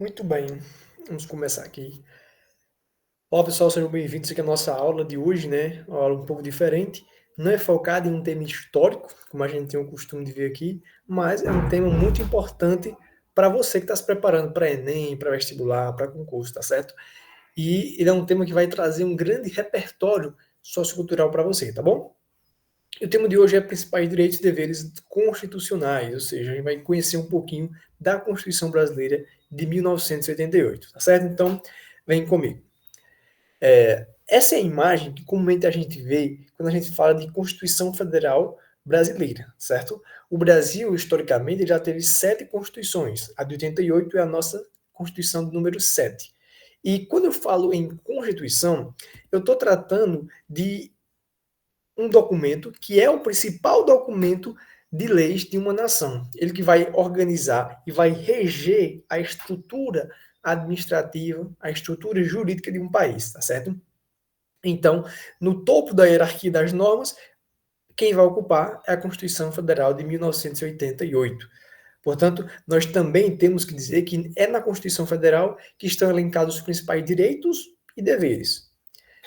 Muito bem, vamos começar aqui. Olá pessoal, sejam bem-vindos aqui à nossa aula de hoje, né? Uma aula um pouco diferente. Não é focada em um tema histórico, como a gente tem o costume de ver aqui, mas é um tema muito importante para você que está se preparando para Enem, para vestibular, para concurso, tá certo? E ele é um tema que vai trazer um grande repertório sociocultural para você, tá bom? E o tema de hoje é principais direitos e deveres constitucionais, ou seja, a gente vai conhecer um pouquinho da Constituição Brasileira de 1988, tá certo? Então, vem comigo. Essa é a imagem que comumente a gente vê quando a gente fala de Constituição Federal Brasileira, certo? O Brasil, historicamente, já teve 7 constituições. A de 88 é a nossa Constituição do número 7. E quando eu falo em Constituição, eu estou tratando de um documento que é o principal documento de leis de uma nação. Ele que vai organizar e vai reger a estrutura administrativa, a estrutura jurídica de um país, tá certo? Então, no topo da hierarquia das normas, quem vai ocupar é a Constituição Federal de 1988. Portanto, nós também temos que dizer que é na Constituição Federal que estão elencados os principais direitos e deveres.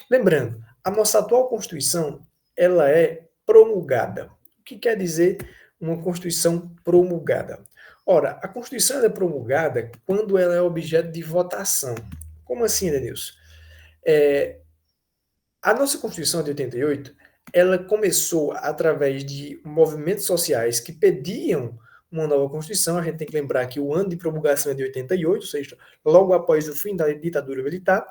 Lembrando, a nossa atual Constituição, ela é promulgada. O que quer dizer uma Constituição promulgada? Ora, a Constituição é promulgada quando ela é objeto de votação. Como assim, Denilson? A nossa Constituição de 88, ela começou através de movimentos sociais que pediam uma nova Constituição. A gente tem que lembrar que o ano de promulgação é de 88, ou seja, logo após o fim da ditadura militar,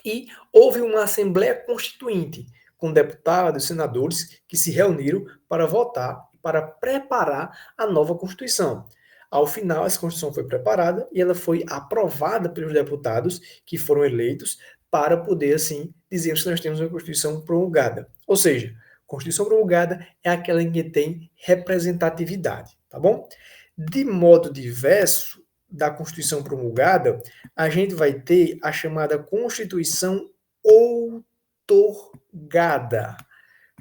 e houve uma Assembleia Constituinte, com deputados e senadores que se reuniram para votar, para preparar a nova Constituição. Ao final, essa Constituição foi preparada e ela foi aprovada pelos deputados que foram eleitos para poder, assim, dizer que nós temos uma Constituição promulgada. Ou seja, Constituição promulgada é aquela em que tem representatividade, tá bom? De modo diverso, da Constituição promulgada, a gente vai ter a chamada Constituição outorgada.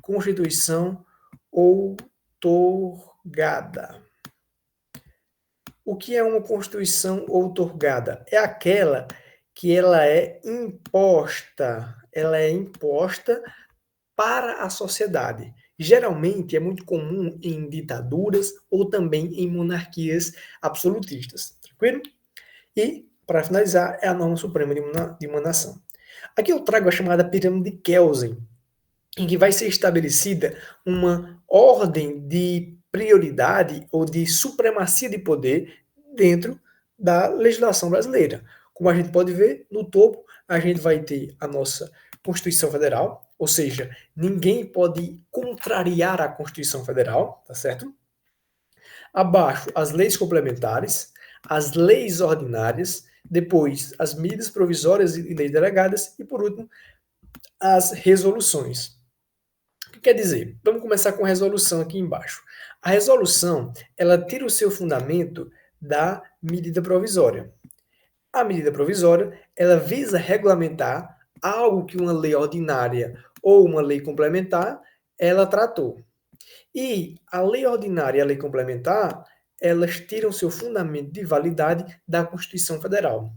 Constituição outorgada. O que é uma Constituição outorgada? É aquela que ela é imposta para a sociedade. Geralmente é muito comum em ditaduras ou também em monarquias absolutistas. Tranquilo? E, para finalizar, é a norma suprema de uma nação. Aqui eu trago a chamada pirâmide de Kelsen, em que vai ser estabelecida uma ordem de prioridade ou de supremacia de poder dentro da legislação brasileira. Como a gente pode ver, no topo a gente vai ter a nossa Constituição Federal, ou seja, ninguém pode contrariar a Constituição Federal, tá certo? Abaixo, as leis complementares, as leis ordinárias, depois as medidas provisórias e leis delegadas e, por último, as resoluções. O que quer dizer? Vamos começar com a resolução aqui embaixo. A resolução, ela tira o seu fundamento da medida provisória. A medida provisória, ela visa regulamentar algo que uma lei ordinária ou uma lei complementar, ela tratou. E a lei ordinária e a lei complementar, elas tiram seu fundamento de validade da Constituição Federal.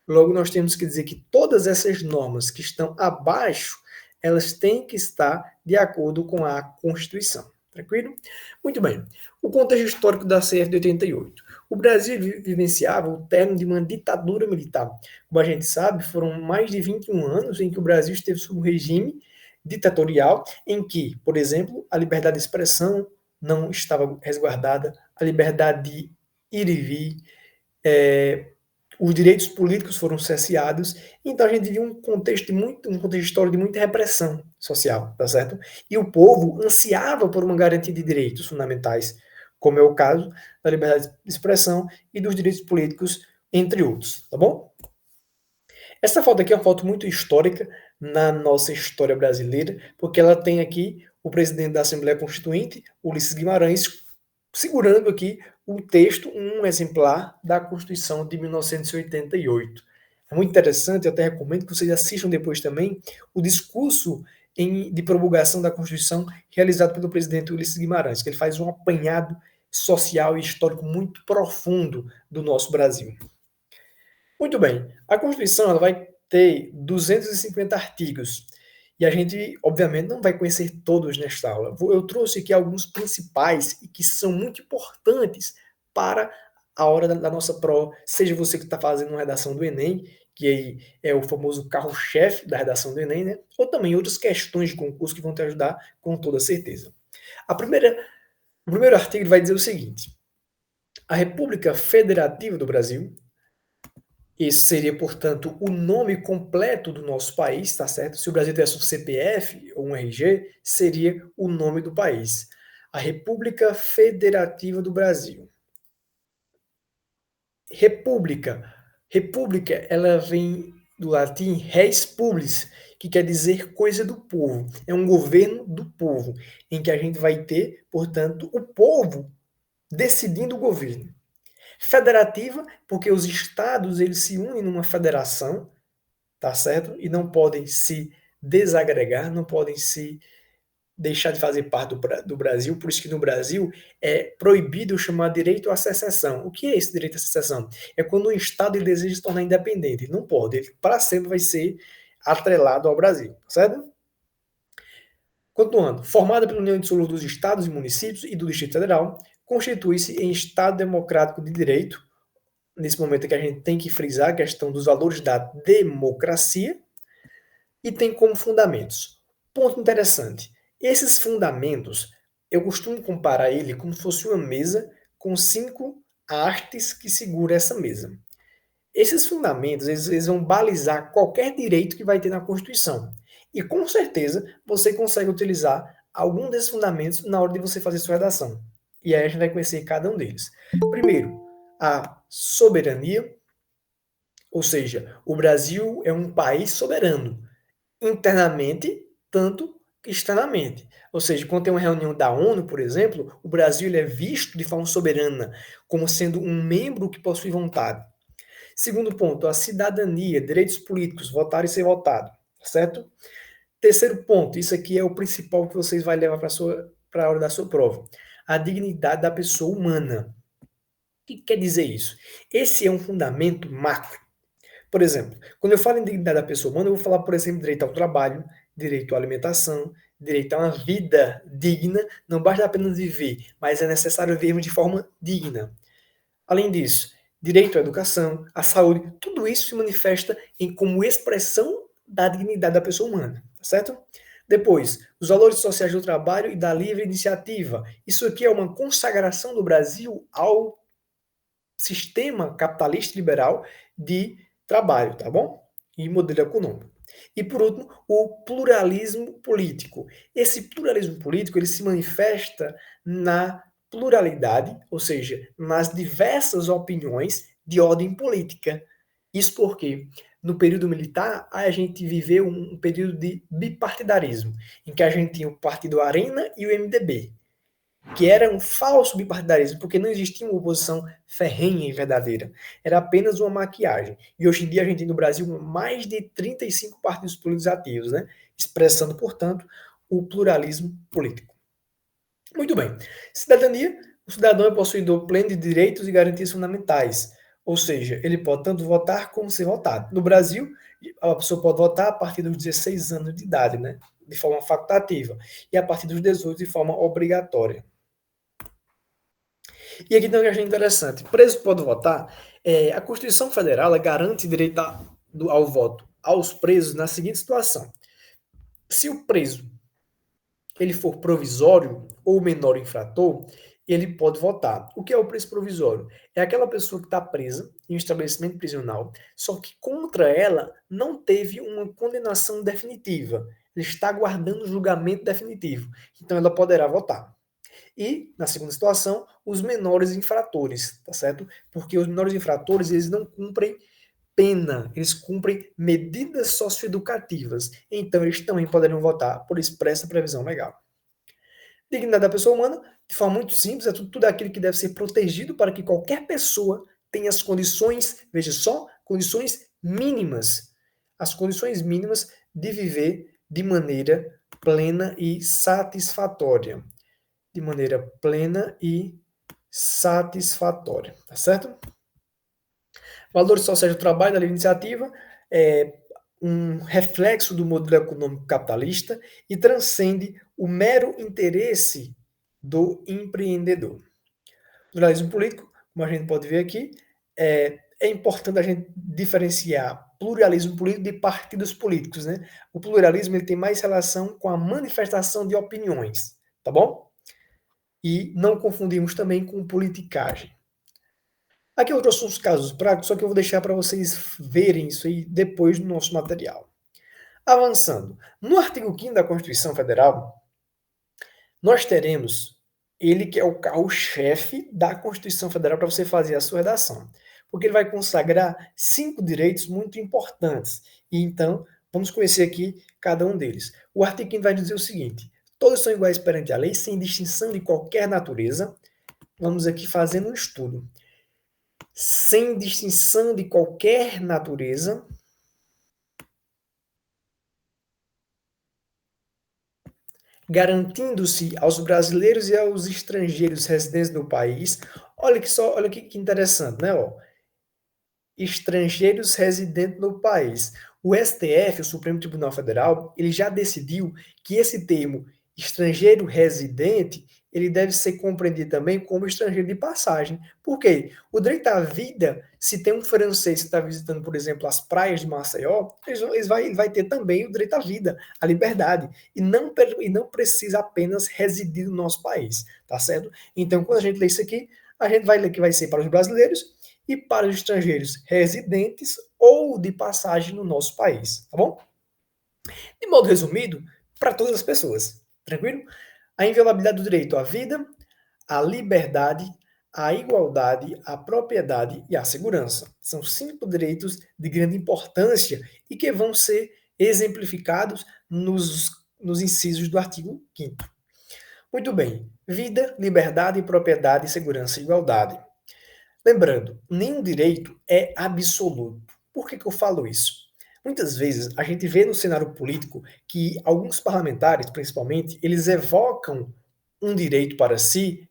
Logo, nós temos que dizer que todas essas normas que estão abaixo, elas têm que estar de acordo com a Constituição. Tranquilo? Muito bem. O contexto histórico da CF de 88. O Brasil vivenciava o término de uma ditadura militar. Como a gente sabe, foram mais de 21 anos em que o Brasil esteve sob um regime ditatorial em que, por exemplo, a liberdade de expressão não estava resguardada, a liberdade de ir e vir, os direitos políticos foram cerceados, então a gente viu um contexto histórico de muita repressão social, tá certo? E o povo ansiava por uma garantia de direitos fundamentais, como é o caso da liberdade de expressão e dos direitos políticos, entre outros, tá bom? Essa foto aqui é uma foto muito histórica na nossa história brasileira, porque ela tem aqui o presidente da Assembleia Constituinte, Ulisses Guimarães, segurando aqui o texto, um exemplar da Constituição de 1988. É muito interessante, eu até recomendo que vocês assistam depois também o discurso de promulgação da Constituição realizado pelo presidente Ulisses Guimarães, que ele faz um apanhado social e histórico muito profundo do nosso Brasil. Muito bem. A Constituição ela vai ter 250 artigos. E a gente, obviamente, não vai conhecer todos nesta aula. Eu trouxe aqui alguns principais e que são muito importantes para a hora da nossa prova. Seja você que está fazendo uma redação do Enem, que aí é o famoso carro-chefe da redação do Enem, né? Ou também outras questões de concurso que vão te ajudar com toda certeza. O primeiro artigo vai dizer o seguinte: a República Federativa do Brasil. Esse seria, portanto, o nome completo do nosso país, tá certo? Se o Brasil tivesse um CPF ou um RG, seria o nome do país. A República Federativa do Brasil. República. República, ela vem do latim res publis, que quer dizer coisa do povo. É um governo do povo, em que a gente vai ter, portanto, o povo decidindo o governo. Federativa, porque os estados eles se unem numa federação, tá certo? E não podem se desagregar, não podem se deixar de fazer parte do Brasil, por isso que no Brasil é proibido chamar direito à secessão. O que é esse direito à secessão? É quando o Estado ele deseja se tornar independente. Ele não pode, ele para sempre vai ser atrelado ao Brasil, certo? Continuando, formada pela união indissolúvel dos estados e municípios e do Distrito Federal, constitui-se em Estado democrático de direito. Nesse momento que a gente tem que frisar a questão dos valores da democracia, e tem como fundamentos. Ponto interessante. Esses fundamentos, eu costumo comparar ele como se fosse uma mesa com 5 hastes que segura essa mesa. Esses fundamentos, eles vão balizar qualquer direito que vai ter na Constituição. E com certeza você consegue utilizar algum desses fundamentos na hora de você fazer sua redação. E aí a gente vai conhecer cada um deles. Primeiro, a soberania, ou seja, o Brasil é um país soberano internamente, tanto externamente. Ou seja, quando tem uma reunião da ONU, por exemplo, o Brasil ele é visto de forma soberana, como sendo um membro que possui vontade. Segundo ponto, a cidadania, direitos políticos, votar e ser votado, certo? Terceiro ponto, isso aqui é o principal que vocês vão levar para a hora da sua prova. A dignidade da pessoa humana. O que quer dizer isso? Esse é um fundamento macro. Por exemplo, quando eu falo em dignidade da pessoa humana, eu vou falar, por exemplo, direito ao trabalho, direito à alimentação, direito a uma vida digna. Não basta apenas viver, mas é necessário vivermos de forma digna. Além disso, direito à educação, à saúde, tudo isso se manifesta em como expressão da dignidade da pessoa humana, tá certo? Depois, os valores sociais do trabalho e da livre iniciativa. Isso aqui é uma consagração do Brasil ao sistema capitalista liberal de trabalho, tá bom? E modelo econômico. E por último, o pluralismo político. Esse pluralismo político ele se manifesta na pluralidade, ou seja, nas diversas opiniões de ordem política. Isso porque no período militar a gente viveu um período de bipartidarismo, em que a gente tinha o partido Arena e o MDB, que era um falso bipartidarismo, porque não existia uma oposição ferrenha e verdadeira. Era apenas uma maquiagem. E hoje em dia a gente tem no Brasil mais de 35 partidos políticos ativos, né? Expressando, portanto, o pluralismo político. Muito bem. Cidadania. O cidadão é possuidor pleno de direitos e garantias fundamentais. Ou seja, ele pode tanto votar como ser votado. No Brasil, a pessoa pode votar a partir dos 16 anos de idade, né? De forma facultativa. E a partir dos 18 de forma obrigatória. E aqui tem uma questão interessante. Preso pode votar. A Constituição Federal garante direito ao voto aos presos na seguinte situação. Se o preso ele for provisório ou menor infrator, ele pode votar. O que é o preso provisório? É aquela pessoa que está presa em um estabelecimento prisional, só que contra ela não teve uma condenação definitiva. Ele está aguardando o julgamento definitivo. Então ela poderá votar. E, na segunda situação, os menores infratores, tá certo? Porque os menores infratores, eles não cumprem pena, eles cumprem medidas socioeducativas. Então, eles também poderão votar por expressa previsão legal. Dignidade da pessoa humana, de forma muito simples, é tudo aquilo que deve ser protegido para que qualquer pessoa tenha as condições, veja só, condições mínimas, as condições mínimas de viver de maneira plena e satisfatória. De maneira plena e satisfatória, tá certo? Valores sociais do trabalho, da livre iniciativa, é um reflexo do modelo econômico capitalista e transcende o mero interesse do empreendedor. Pluralismo político, como a gente pode ver aqui, é importante a gente diferenciar pluralismo político de partidos políticos, né? O pluralismo ele tem mais relação com a manifestação de opiniões, tá bom? E não confundimos também com politicagem. Aqui eu trouxe uns casos práticos, só que eu vou deixar para vocês verem isso aí depois no nosso material. Avançando, no artigo 5º da Constituição Federal, nós teremos ele que é o carro-chefe da Constituição Federal para você fazer a sua redação, porque ele vai consagrar 5 direitos muito importantes. E então, vamos conhecer aqui cada um deles. O artigo 5º vai dizer o seguinte: todos são iguais perante a lei, sem distinção de qualquer natureza. Vamos aqui fazendo um estudo. Sem distinção de qualquer natureza, garantindo-se aos brasileiros e aos estrangeiros residentes no país. Olha que interessante, né? Ó, estrangeiros residentes no país. O STF, o Supremo Tribunal Federal, ele já decidiu que esse termo estrangeiro residente, ele deve ser compreendido também como estrangeiro de passagem. Por quê? O direito à vida, se tem um francês que está visitando, por exemplo, as praias de Maceió, ele vai ter também o direito à vida, à liberdade, e não precisa apenas residir no nosso país, tá certo? Então, quando a gente lê isso aqui, a gente vai ler que vai ser para os brasileiros e para os estrangeiros residentes ou de passagem no nosso país, tá bom? De modo resumido, para todas as pessoas, tranquilo? A inviolabilidade do direito à vida, à liberdade, à igualdade, à propriedade e à segurança. São 5 direitos de grande importância e que vão ser exemplificados nos incisos do artigo 5º. Muito bem. Vida, liberdade, propriedade, segurança e igualdade. Lembrando, nenhum direito é absoluto. Por que eu falo isso? Muitas vezes a gente vê no cenário político que alguns parlamentares, principalmente, eles evocam um direito para si,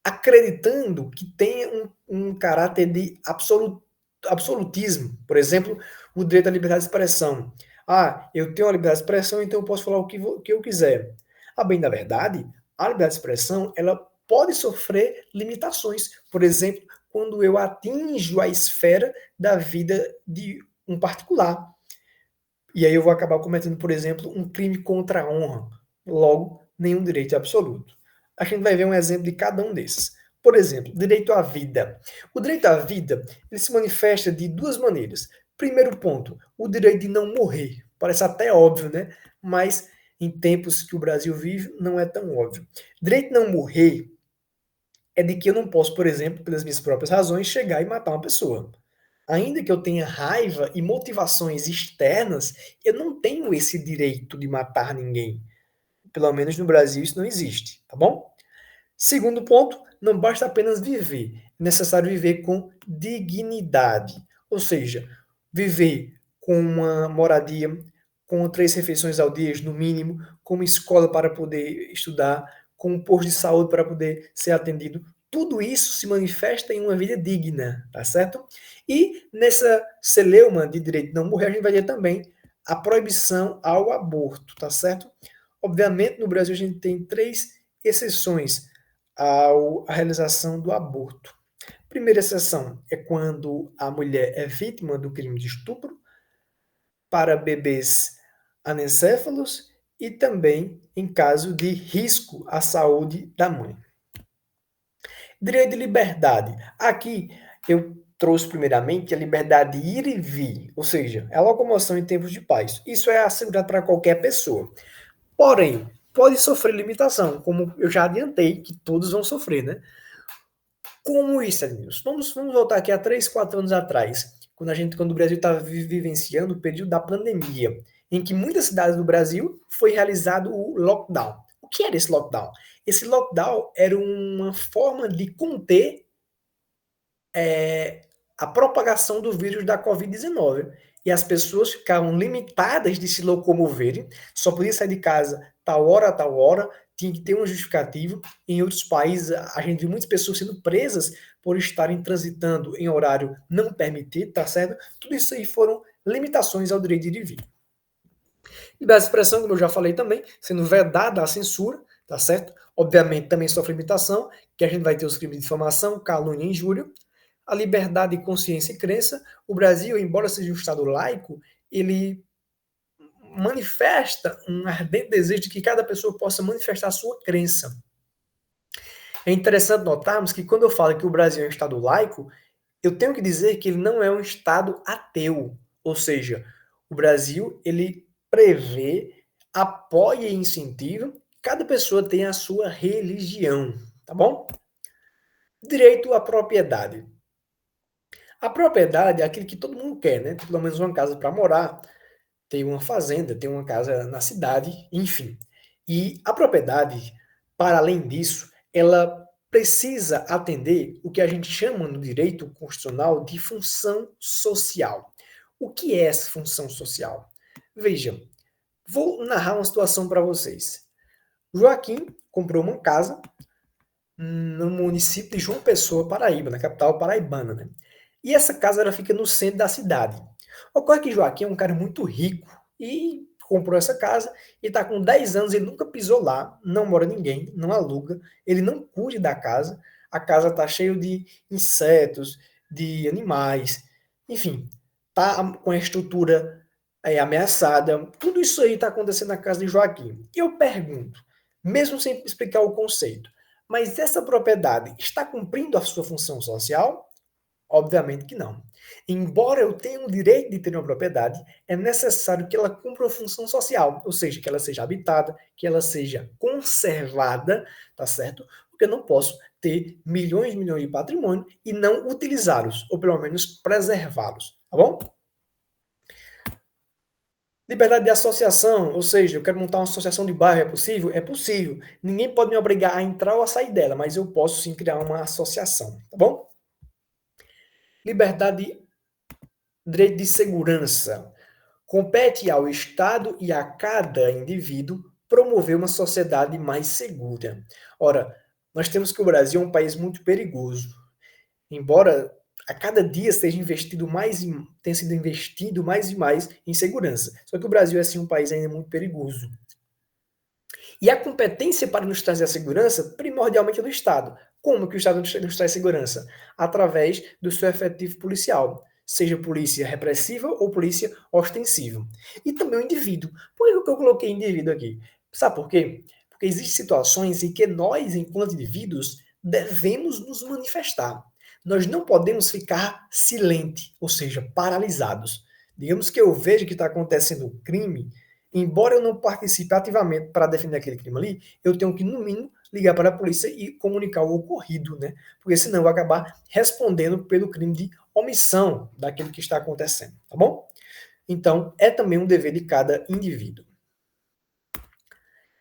acreditando que tem um caráter de absolutismo. Por exemplo, o direito à liberdade de expressão. Ah, eu tenho a liberdade de expressão, então eu posso falar o que eu quiser. A bem da verdade, a liberdade de expressão ela pode sofrer limitações. Por exemplo, quando eu atinjo a esfera da vida de um particular. E aí eu vou acabar cometendo, por exemplo, um crime contra a honra. Logo, nenhum direito é absoluto. A gente vai ver um exemplo de cada um desses. Por exemplo, direito à vida. O direito à vida ele se manifesta de duas maneiras. Primeiro ponto, o direito de não morrer. Parece até óbvio, né? Mas em tempos que o Brasil vive, não é tão óbvio. Direito de não morrer é de que eu não posso, por exemplo, pelas minhas próprias razões, chegar e matar uma pessoa. Ainda que eu tenha raiva e motivações externas, eu não tenho esse direito de matar ninguém. Pelo menos no Brasil isso não existe, tá bom? Segundo ponto, não basta apenas viver, é necessário viver com dignidade. Ou seja, viver com uma moradia, com 3 refeições ao dia, no mínimo, com uma escola para poder estudar, com um posto de saúde para poder ser atendido. Tudo isso se manifesta em uma vida digna, tá certo? E nessa celeuma de direito de não morrer, a gente vai ter também a proibição ao aborto, tá certo? Obviamente, no Brasil a gente tem 3 exceções à realização do aborto. Primeira exceção é quando a mulher é vítima do crime de estupro, para bebês anencéfalos e também em caso de risco à saúde da mãe. Direito de liberdade. Aqui eu trouxe primeiramente a liberdade de ir e vir, ou seja, a locomoção em tempos de paz. Isso é assegurado para qualquer pessoa. Porém, pode sofrer limitação, como eu já adiantei que todos vão sofrer, né? Como isso, Edmilson? Vamos voltar aqui a 3, 4 anos atrás, quando o Brasil estava vivenciando o período da pandemia, em que muitas cidades do Brasil foi realizado o lockdown. O que era esse lockdown? Esse lockdown era uma forma de conter a propagação do vírus da Covid-19. E as pessoas ficavam limitadas de se locomoverem, só podia sair de casa tal hora a tal hora, tinha que ter uma justificativa. Em outros países, a gente viu muitas pessoas sendo presas por estarem transitando em horário não permitido, tá certo? Tudo isso aí foram limitações ao direito de ir e vir. Liberdade de expressão, como eu já falei também, sendo vedada a censura, tá certo? Obviamente também sofre limitação, que a gente vai ter os crimes de difamação, calúnia e injúria. A liberdade de consciência e crença. O Brasil, embora seja um Estado laico, ele manifesta um ardente desejo de que cada pessoa possa manifestar a sua crença. É interessante notarmos que quando eu falo que o Brasil é um Estado laico, eu tenho que dizer que ele não é um Estado ateu. Ou seja, o Brasil, ele prevê, apoia e incentiva que cada pessoa tenha a sua religião, tá bom? Direito à propriedade. A propriedade é aquilo que todo mundo quer, né? Pelo menos uma casa para morar, ter uma fazenda, ter uma casa na cidade, enfim. E a propriedade, para além disso, ela precisa atender o que a gente chama no direito constitucional de função social. O que é essa função social? Vejam, vou narrar uma situação para vocês. Joaquim comprou uma casa no município de João Pessoa, Paraíba, na capital paraibana, né? E essa casa ela fica no centro da cidade. Ocorre que Joaquim é um cara muito rico e comprou essa casa e está com 10 anos, ele nunca pisou lá, não mora ninguém, não aluga, ele não cuida da casa, a casa está cheia de insetos, de animais, enfim, tá com a estrutura ameaçada, tudo isso aí está acontecendo na casa de Joaquim. E eu pergunto, mesmo sem explicar o conceito, mas essa propriedade está cumprindo a sua função social? Obviamente que não. Embora eu tenha o direito de ter uma propriedade, é necessário que ela cumpra uma função social, ou seja, que ela seja habitada, que ela seja conservada, tá certo? Porque eu não posso ter milhões e milhões de patrimônio e não utilizá-los, ou pelo menos preservá-los, tá bom? Liberdade de associação, ou seja, eu quero montar uma associação de bairro, é possível? É possível. Ninguém pode me obrigar a entrar ou a sair dela, mas eu posso sim criar uma associação, tá bom? Liberdade, direito de segurança. Compete ao Estado e a cada indivíduo promover uma sociedade mais segura. Ora, nós temos que o Brasil é um país muito perigoso. Embora a cada dia esteja investido mais tenha sido investido mais e mais em segurança. Só que o Brasil é assim um país ainda muito perigoso. E a competência para nos trazer a segurança, primordialmente é do Estado. Como que o Estado nos traz segurança? Através do seu efetivo policial, seja polícia repressiva ou polícia ostensiva. E também o indivíduo. Por que eu coloquei indivíduo aqui? Sabe por quê? Porque existem situações em que nós, enquanto indivíduos, devemos nos manifestar. Nós não podemos ficar silentes, ou seja, paralisados. Digamos que eu vejo que está acontecendo um crime, embora eu não participe ativamente para defender aquele crime ali, eu tenho que, no mínimo, ligar para a polícia e comunicar o ocorrido, né? Porque senão eu vou acabar respondendo pelo crime de omissão daquilo que está acontecendo, tá bom? Então, é também um dever de cada indivíduo.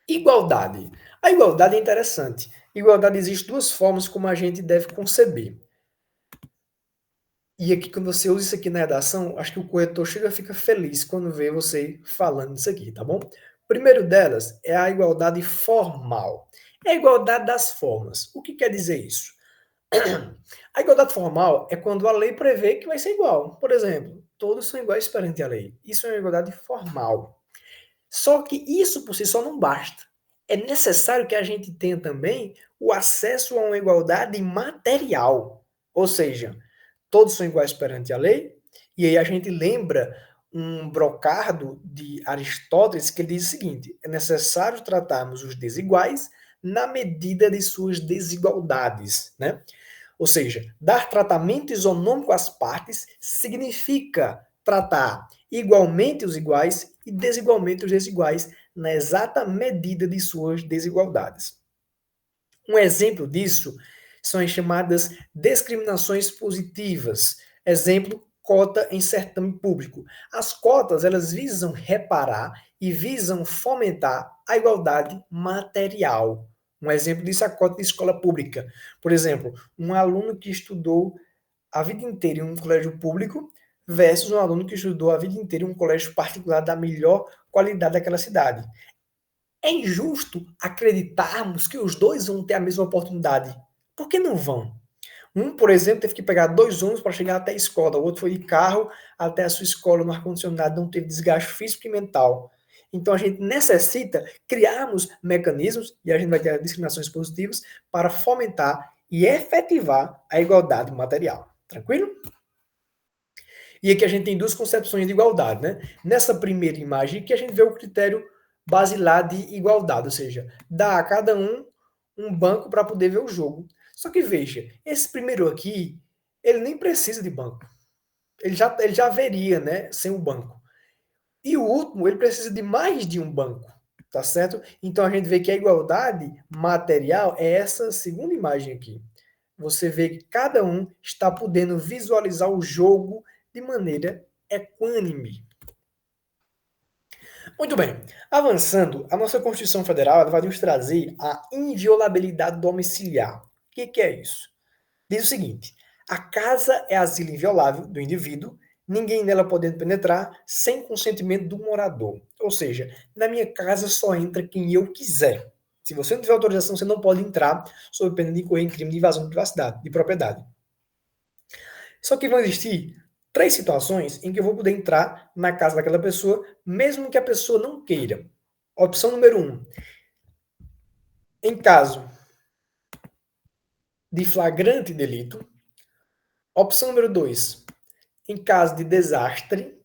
Igualdade. A igualdade é interessante. Igualdade existe duas formas como a gente deve conceber. E aqui, quando você usa isso aqui na redação, acho que o corretor chega e fica feliz quando vê você falando isso aqui, tá bom? O primeiro delas é a igualdade formal. É a igualdade das formas. O que quer dizer isso? A igualdade formal é quando a lei prevê que vai ser igual. Por exemplo, todos são iguais perante a lei. Isso é uma igualdade formal. Só que isso por si só não basta. É necessário que a gente tenha também o acesso a uma igualdade material. Ou seja, todos são iguais perante a lei, e aí a gente lembra um brocardo de Aristóteles que ele diz o seguinte: é necessário tratarmos os desiguais na medida de suas desigualdades, né? Ou seja, dar tratamento isonômico às partes significa tratar igualmente os iguais e desigualmente os desiguais na exata medida de suas desigualdades. Um exemplo disso são as chamadas discriminações positivas. Exemplo, cota em certame público. As cotas, elas visam reparar e visam fomentar a igualdade material. Um exemplo disso é a cota de escola pública. Por exemplo, um aluno que estudou a vida inteira em um colégio público versus um aluno que estudou a vida inteira em um colégio particular da melhor qualidade daquela cidade. É injusto acreditarmos que os dois vão ter a mesma oportunidade. Por que não vão? Um, por exemplo, teve que pegar 2 ônibus para chegar até a escola, o outro foi de carro até a sua escola no ar-condicionado, não teve desgaste físico e mental. Então a gente necessita criarmos mecanismos, e a gente vai ter discriminações positivas, para fomentar e efetivar a igualdade material. Tranquilo? E aqui a gente tem duas concepções de igualdade, né? Nessa primeira imagem que a gente vê o critério basilar de igualdade, ou seja, dá a cada um banco para poder ver o jogo. Só que veja, esse primeiro aqui, ele nem precisa de banco. Ele já veria, né, sem o banco. E o último, ele precisa de mais de um banco, tá certo? Então a gente vê que a igualdade material é essa segunda imagem aqui. Você vê que cada um está podendo visualizar o jogo de maneira equânime. Muito bem. Avançando, a nossa Constituição Federal vai nos trazer a inviolabilidade domiciliar. O que é isso? Diz o seguinte: a casa é asilo inviolável do indivíduo, ninguém nela podendo penetrar sem consentimento do morador. Ou seja, na minha casa só entra quem eu quiser. Se você não tiver autorização, você não pode entrar sob pena de incorrer em crime de invasão de privacidade, de propriedade. Só que vão existir 3 situações em que eu vou poder entrar na casa daquela pessoa, mesmo que a pessoa não queira. Opção número 1. Em caso de flagrante delito. Opção número 2. Em caso de desastre.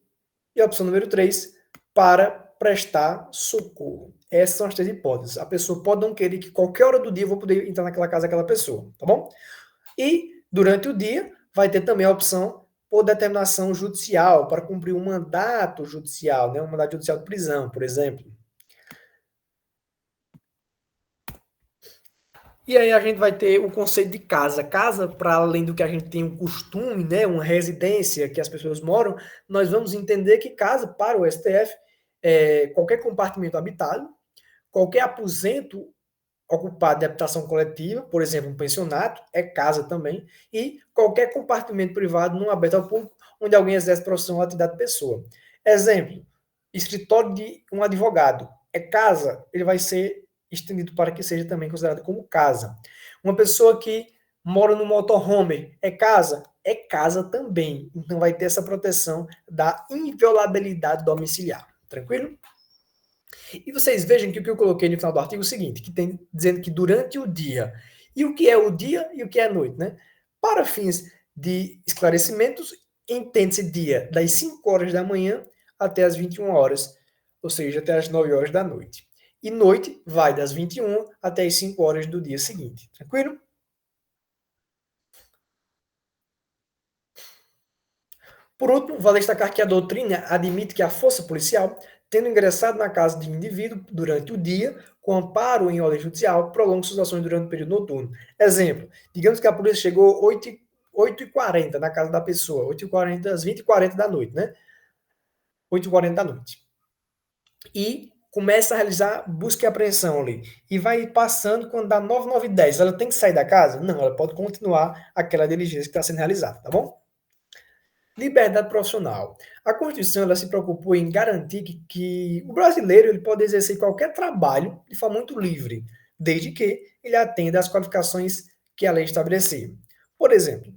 E a opção número 3, para prestar socorro. Essas são as 3 hipóteses. A pessoa pode não querer que qualquer hora do dia eu vou poder entrar naquela casa daquela pessoa, tá bom? E durante o dia vai ter também a opção por determinação judicial, para cumprir um mandato judicial, né? Um mandato judicial de prisão, por exemplo. E aí a gente vai ter o conceito de casa. Casa, para além do que a gente tem um costume, né, uma residência que as pessoas moram, nós vamos entender que casa, para o STF, é qualquer compartimento habitado, qualquer aposento ocupado de habitação coletiva, por exemplo, um pensionato, é casa também, e qualquer compartimento privado não aberto ao público, onde alguém exerce profissão ou atividade de pessoa. Exemplo, escritório de um advogado, é casa, ele vai ser estendido para que seja também considerado como casa. Uma pessoa que mora no motorhome, é casa? É casa também. Então vai ter essa proteção da inviolabilidade domiciliar. Tranquilo? E vocês vejam que o que eu coloquei no final do artigo é o seguinte, que tem dizendo que durante o dia, e o que é o dia e o que é a noite, né? Para fins de esclarecimentos, entende-se dia das 5 horas da manhã até as 21 horas, ou seja, até as 9 horas da noite. E noite vai das 21 até as 5 horas do dia seguinte. Tranquilo? Por último, vale destacar que a doutrina admite que a força policial, tendo ingressado na casa de um indivíduo durante o dia, com amparo em ordem judicial, prolonga suas ações durante o período noturno. Exemplo, digamos que a polícia chegou 8h40 na casa da pessoa, 8h40, às 20h40 da noite, né? 8h40 da noite. E começa a realizar busca e apreensão ali. E vai passando, quando dá 9, 9 e 10, ela tem que sair da casa? Não, ela pode continuar aquela diligência que está sendo realizada, tá bom? Liberdade profissional. A Constituição ela se preocupou em garantir que o brasileiro ele pode exercer qualquer trabalho de forma muito livre, desde que ele atenda às qualificações que a lei estabelecer. Por exemplo,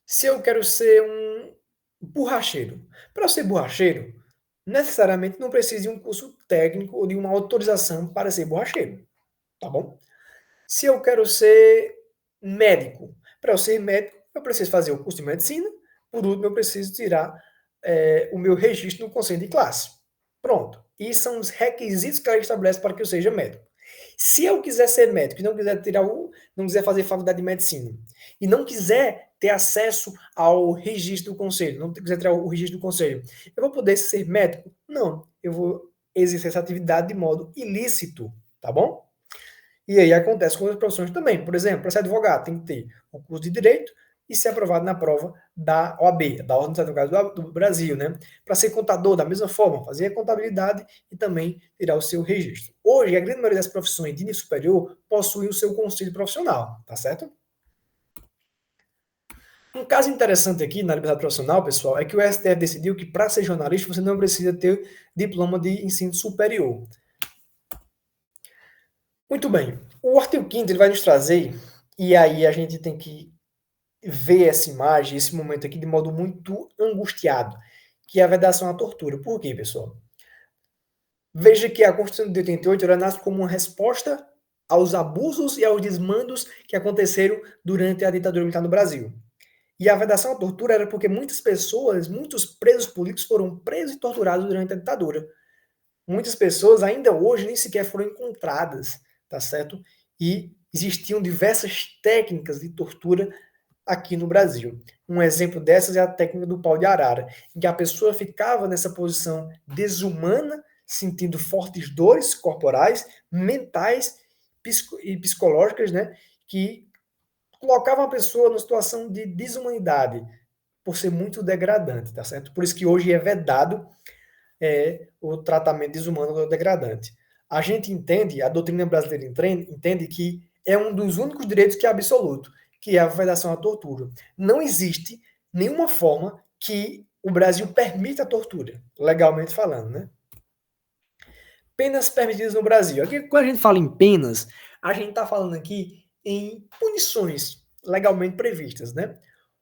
se eu quero ser um borracheiro, para eu ser borracheiro, necessariamente não preciso de um curso técnico ou de uma autorização para ser borracheiro, tá bom? Se eu quero ser médico, para eu ser médico, eu preciso fazer o curso de medicina. Por último, eu preciso tirar o meu registro no conselho de classe. Pronto. E são os requisitos que ela estabelece para que eu seja médico. Se eu quiser ser médico e não quiser não quiser fazer faculdade de medicina e não quiser ter acesso ao registro do conselho, não quiser tirar o registro do conselho, eu vou poder ser médico? Não. Eu vou exercer essa atividade de modo ilícito, tá bom? E aí acontece com outras profissões também. Por exemplo, para ser advogado, tem que ter o curso de Direito e ser aprovado na prova da OAB, da Ordem dos Advogados do Brasil, né? Para ser contador, da mesma forma, fazer a contabilidade e também tirar o seu registro. Hoje, a grande maioria das profissões de nível superior possui o seu conselho profissional, tá certo? Um caso interessante aqui na liberdade profissional, pessoal, é que o STF decidiu que para ser jornalista você não precisa ter diploma de ensino superior. Muito bem. O artigo 5º ele vai nos trazer, e aí a gente tem que ver essa imagem, esse momento aqui, de modo muito angustiado, que é a vedação à tortura. Por quê, pessoal? Veja que a Constituição de 88 ela nasce como uma resposta aos abusos e aos desmandos que aconteceram durante a ditadura militar no Brasil. E a vedação à tortura era porque muitas pessoas, muitos presos políticos foram presos e torturados durante a ditadura. Muitas pessoas ainda hoje nem sequer foram encontradas, tá certo? E existiam diversas técnicas de tortura aqui no Brasil. Um exemplo dessas é a técnica do pau de arara, em que a pessoa ficava nessa posição desumana, sentindo fortes dores corporais, mentais e psicológicas, né, que colocavam a pessoa numa situação de desumanidade, por ser muito degradante, tá certo? Por isso que hoje é vedado o tratamento desumano ou degradante. A gente entende, a doutrina brasileira entende que é um dos únicos direitos que é absoluto, que é a vedação à tortura. Não existe nenhuma forma que o Brasil permita a tortura, legalmente falando, né? Penas permitidas no Brasil. Aqui, quando a gente fala em penas, a gente está falando aqui em punições legalmente previstas, né?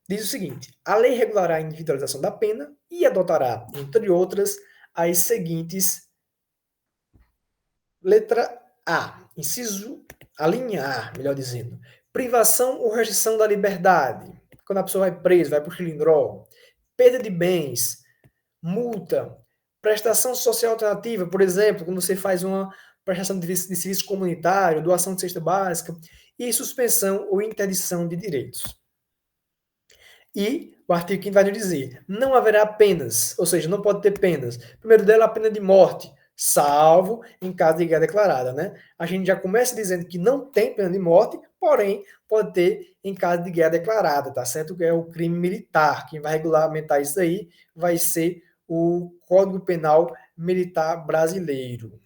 Diz o seguinte: a lei regulará a individualização da pena e adotará, entre outras, as seguintes. Letra A, inciso, a linha A, melhor dizendo. Privação ou restrição da liberdade. Quando a pessoa vai presa, vai para o xilindró. Perda de bens, multa, prestação social alternativa, por exemplo, quando você faz uma prestação de serviço comunitário, doação de cesta básica, e suspensão ou interdição de direitos. E o artigo 5º vai nos dizer, não haverá penas, ou seja, não pode ter penas. Primeiro dela, a pena de morte, salvo em caso de guerra declarada, né? A gente já começa dizendo que não tem pena de morte, porém pode ter em caso de guerra declarada, tá certo? Que é o crime militar. Quem vai regulamentar isso aí vai ser o Código Penal Militar Brasileiro.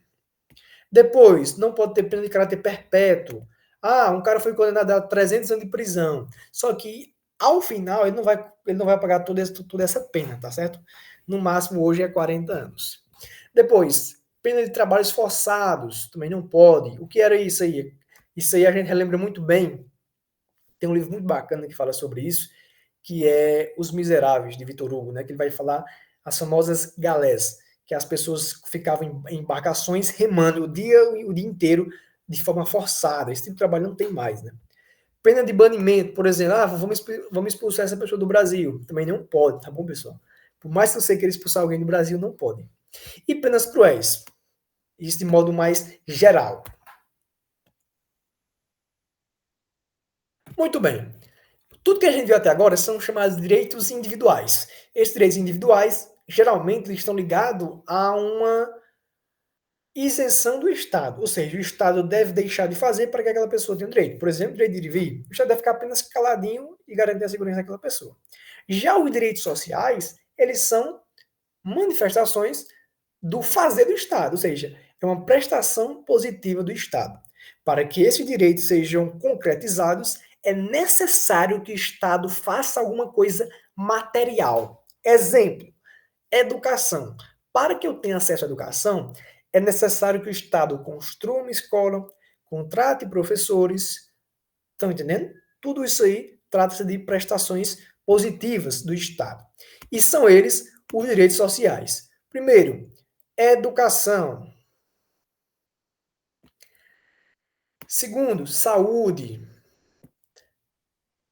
Depois, não pode ter pena de caráter perpétuo. Ah, um cara foi condenado a 300 anos de prisão. Só que, ao final, ele não vai pagar toda essa pena, tá certo? No máximo, hoje é 40 anos. Depois, pena de trabalhos forçados. Também não pode. O que era isso aí? Isso aí a gente relembra muito bem. Tem um livro muito bacana que fala sobre isso, que é Os Miseráveis, de Victor Hugo, né? Que ele vai falar as famosas galés, que as pessoas ficavam em embarcações remando o dia inteiro de forma forçada. Esse tipo de trabalho não tem mais, né? Pena de banimento, por exemplo, vamos expulsar essa pessoa do Brasil. Também não pode, tá bom, pessoal? Por mais que você queira expulsar alguém do Brasil, não pode. E penas cruéis. Isso de modo mais geral. Muito bem. Tudo que a gente viu até agora são chamados de direitos individuais. Esses direitos individuais, geralmente, estão ligados a uma isenção do Estado. Ou seja, o Estado deve deixar de fazer para que aquela pessoa tenha um direito. Por exemplo, o direito de ir e vir. O Estado deve ficar apenas caladinho e garantir a segurança daquela pessoa. Já os direitos sociais, eles são manifestações do fazer do Estado. Ou seja, é uma prestação positiva do Estado. Para que esses direitos sejam concretizados, é necessário que o Estado faça alguma coisa material. Exemplo, educação. Para que eu tenha acesso à educação, é necessário que o Estado construa uma escola, contrate professores. Estão entendendo? Tudo isso aí trata-se de prestações positivas do Estado. E são eles os direitos sociais. Primeiro, educação. Segundo, saúde.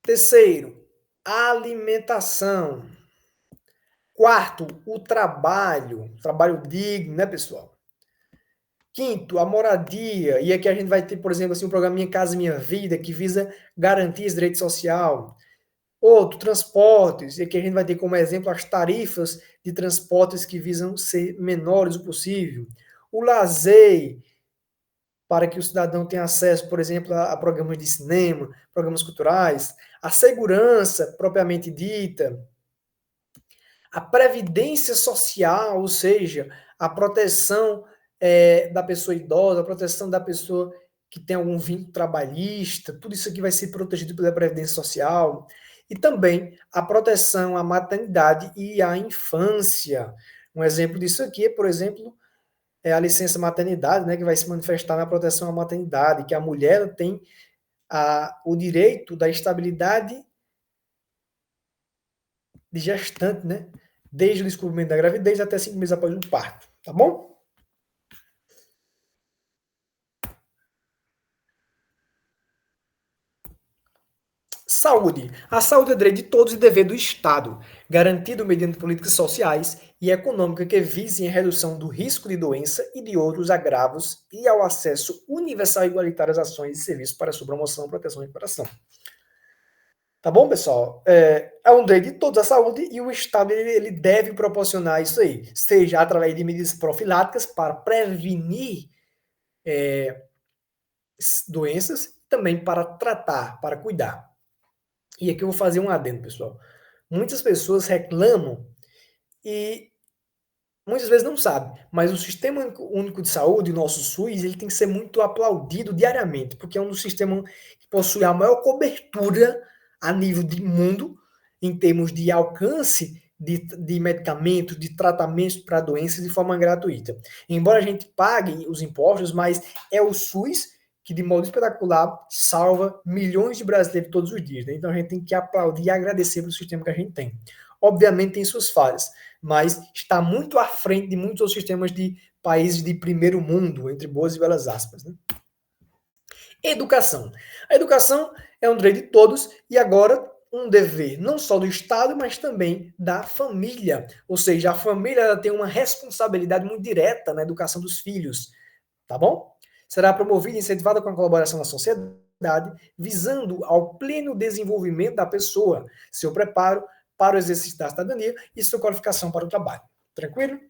Terceiro, alimentação. Quarto, o trabalho digno, né, pessoal? Quinto, a moradia. E aqui a gente vai ter, por exemplo, assim, um programa Minha Casa Minha Vida, que visa garantir esse direito social. Outro, transportes. E aqui a gente vai ter como exemplo as tarifas de transportes que visam ser menores o possível. O lazer, para que o cidadão tenha acesso, por exemplo, a programas de cinema, programas culturais. A segurança, propriamente dita. A previdência social, ou seja, a proteção da pessoa idosa, a proteção da pessoa que tem algum vínculo trabalhista, tudo isso aqui vai ser protegido pela Previdência Social. E também a proteção à maternidade e à infância. Um exemplo disso aqui é, por exemplo, é a licença maternidade, né, que vai se manifestar na proteção à maternidade, que a mulher tem o direito da estabilidade de gestante, né, desde o descobrimento da gravidez até 5 meses após o parto, tá bom? Saúde. A saúde é direito de todos e dever do Estado, garantido mediante políticas sociais e econômicas que visem a redução do risco de doença e de outros agravos e ao acesso universal e igualitário às ações e serviços para sua promoção, proteção e recuperação. Tá bom, pessoal? É um direito de todos a saúde e o Estado ele deve proporcionar isso aí, seja através de medidas profiláticas para prevenir doenças, também para tratar, para cuidar. E aqui eu vou fazer um adendo, pessoal. Muitas pessoas reclamam e muitas vezes não sabem, mas o Sistema Único de Saúde, o nosso SUS, ele tem que ser muito aplaudido diariamente, porque é um dos sistemas que possui a maior cobertura a nível de mundo, em termos de alcance de medicamentos, de tratamentos para doenças de forma gratuita. Embora a gente pague os impostos, mas é o SUS que, de modo espetacular, salva milhões de brasileiros todos os dias. Né? Então a gente tem que aplaudir e agradecer pelo sistema que a gente tem. Obviamente tem suas falhas, mas está muito à frente de muitos outros sistemas de países de primeiro mundo, entre boas e belas aspas. Né? Educação. A educação é um direito de todos e agora um dever não só do Estado, mas também da família. Ou seja, a família tem uma responsabilidade muito direta na educação dos filhos, tá bom? Será promovida e incentivada com a colaboração da sociedade, visando ao pleno desenvolvimento da pessoa, seu preparo para o exercício da cidadania e sua qualificação para o trabalho. Tranquilo?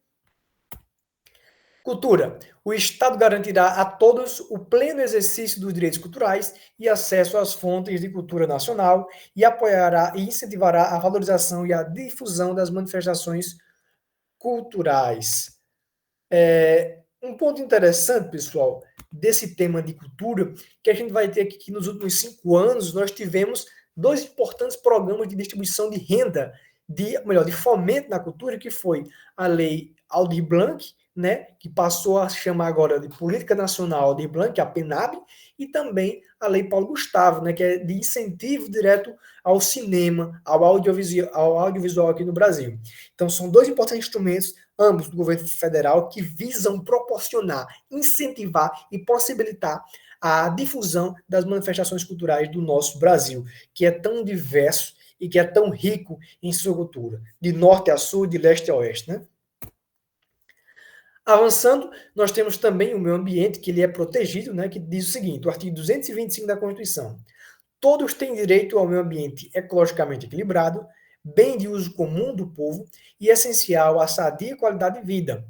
Cultura. O Estado garantirá a todos o pleno exercício dos direitos culturais e acesso às fontes de cultura nacional e apoiará e incentivará a valorização e a difusão das manifestações culturais. Um ponto interessante, pessoal, desse tema de cultura, que a gente vai ter aqui que nos últimos 5 anos nós tivemos 2 importantes programas de distribuição de renda, de fomento na cultura, que foi a Lei Aldir Blanc, né, que passou a chamar agora de Política Nacional Aldir Blanc, a PNAB, e também a Lei Paulo Gustavo, né, que é de incentivo direto ao cinema, ao audiovisual aqui no Brasil. Então, são 2 importantes instrumentos, ambos do governo federal, que visam proporcionar, incentivar e possibilitar a difusão das manifestações culturais do nosso Brasil, que é tão diverso e que é tão rico em sua cultura, de norte a sul, de leste a oeste, né? Avançando, nós temos também o meio ambiente, que ele é protegido, né, que diz o seguinte, o artigo 225 da Constituição. Todos têm direito ao meio ambiente ecologicamente equilibrado, bem de uso comum do povo e essencial à sadia qualidade de vida,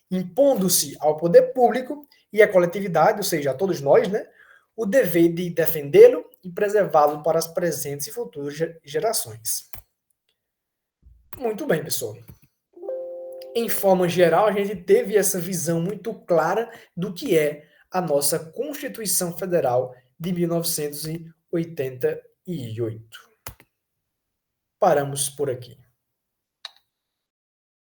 impondo-se ao poder público e à coletividade, ou seja, a todos nós, né, o dever de defendê-lo e preservá-lo para as presentes e futuras gerações. Muito bem, pessoal. Em forma geral, a gente teve essa visão muito clara do que é a nossa Constituição Federal de 1988. Paramos por aqui.